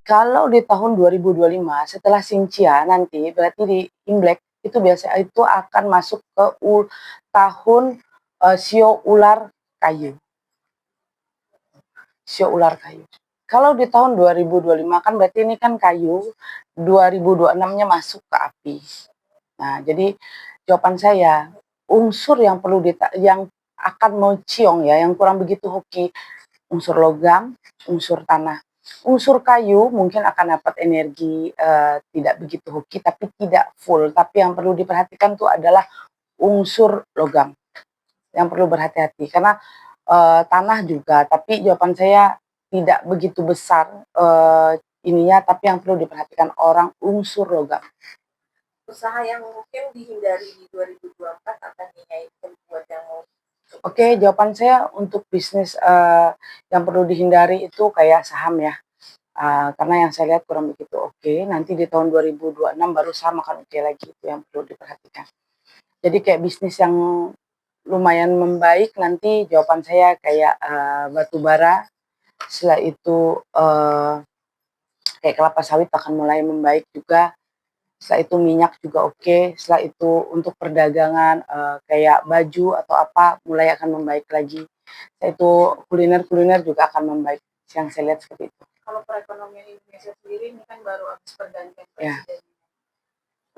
Kalau di tahun 2025 setelah Xinjia nanti berarti di Imlek itu biasa itu akan masuk ke tahun, Shio ular kayu. Shio ular kayu. Kalau di tahun 2025 kan berarti ini kan kayu, 2026-nya masuk ke api. Nah, jadi jawaban saya, unsur yang perlu yang akan mau ciong ya, yang kurang begitu hoki, unsur logam, unsur tanah. Unsur kayu mungkin akan dapat energi tidak begitu hoki, tapi tidak full. Tapi yang perlu diperhatikan tuh adalah unsur logam. Yang perlu berhati-hati karena tanah juga. Tapi jawaban saya tidak begitu besar ininya, tapi yang perlu diperhatikan orang unsur logam. Usaha yang mungkin dihindari di 2024 akan dinaikkan buat yang mau. Oke, jawaban saya untuk bisnis yang perlu dihindari itu kayak saham ya. Karena yang saya lihat kurang begitu oke. Nanti di tahun 2026 baru saham akan oke lagi, itu yang perlu diperhatikan. Jadi kayak bisnis yang lumayan membaik nanti jawaban saya kayak batu bara. Setelah itu kayak kelapa sawit akan mulai membaik juga. Setelah itu minyak juga oke. Setelah itu untuk perdagangan kayak baju atau apa mulai akan membaik lagi. Setelah itu kuliner juga akan membaik. Yang saya lihat seperti itu. Kalau perekonomian Indonesia sendiri ini kan baru habis pergantian presiden. Ya.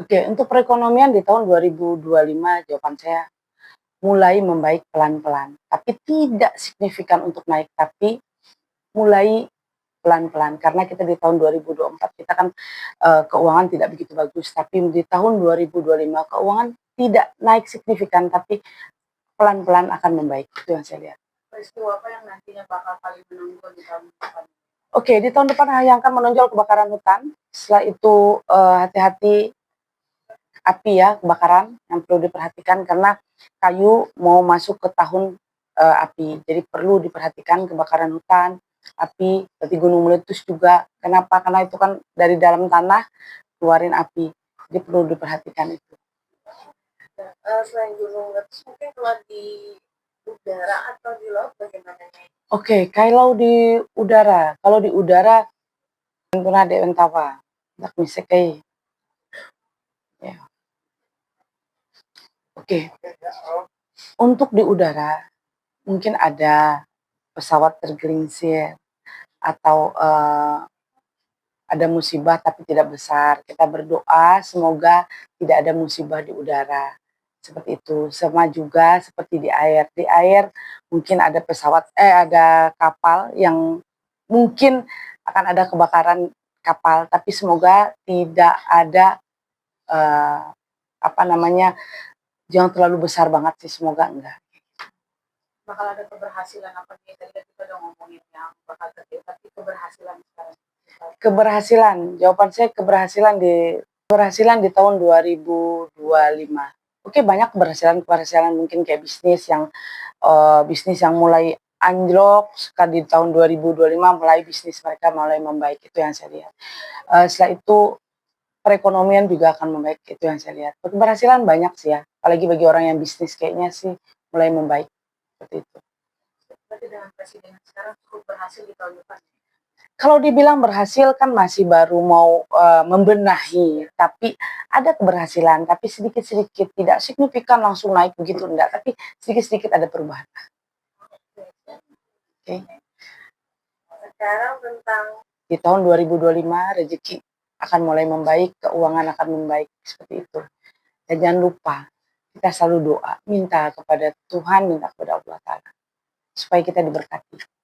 Oke, untuk perekonomian di tahun 2025 jawaban saya mulai membaik pelan-pelan. Tapi tidak signifikan untuk naik, tapi mulai pelan-pelan. Karena kita di tahun 2024 kita kan keuangan tidak begitu bagus, tapi di tahun 2025 keuangan tidak naik signifikan, tapi pelan-pelan akan membaik. Itu yang saya lihat. Peristiwa apa yang nantinya bakal paling menonjol di tahun depan? Oke, di tahun depan yang akan menonjol kebakaran hutan. Setelah itu hati-hati api ya, kebakaran yang perlu diperhatikan karena kayu mau masuk ke tahun api. Jadi perlu diperhatikan kebakaran hutan, api, berarti gunung meletus juga. Kenapa? Karena itu kan dari dalam tanah keluarin api. Jadi perlu diperhatikan itu. Selain gunung meletus mungkin keluar di udara atau di laut bagaimana? Oke, kalau di udara tentunya ada entawa, tak misekai. Ya. Oke, untuk di udara mungkin ada pesawat tergelincir atau ada musibah tapi tidak besar. Kita berdoa semoga tidak ada musibah di udara. Seperti itu. Sama juga seperti di air. Di air mungkin ada ada kapal yang mungkin akan ada kebakaran kapal, tapi semoga tidak ada jangan terlalu besar banget sih, semoga enggak. Bakal ada keberhasilan apa nih? Tadi kita udah ngomongin yang bakal terjadi, tapi keberhasilan sekarang. Keberhasilan, jawaban saya keberhasilan di tahun 2025. Oke, banyak keberhasilan mungkin kayak bisnis yang mulai anjlok di tahun 2025 mulai bisnis mereka mulai membaik, itu yang saya lihat. Setelah itu perekonomian juga akan membaik, itu yang saya lihat. Keberhasilan banyak sih ya, apalagi bagi orang yang bisnis kayaknya sih mulai membaik seperti itu. Berarti dengan presiden sekarang cukup berhasil di tahun depan. Kalau dibilang berhasil kan masih baru mau membenahi, tapi ada keberhasilan, tapi sedikit-sedikit, tidak signifikan langsung naik begitu, enggak, tapi sedikit-sedikit ada perubahan. Oke. Sekarang tentang di tahun 2025 rezeki akan mulai membaik, keuangan akan membaik, seperti itu. Dan jangan lupa, kita selalu doa, minta kepada Tuhan, minta kepada Allah Ta'ala, supaya kita diberkati.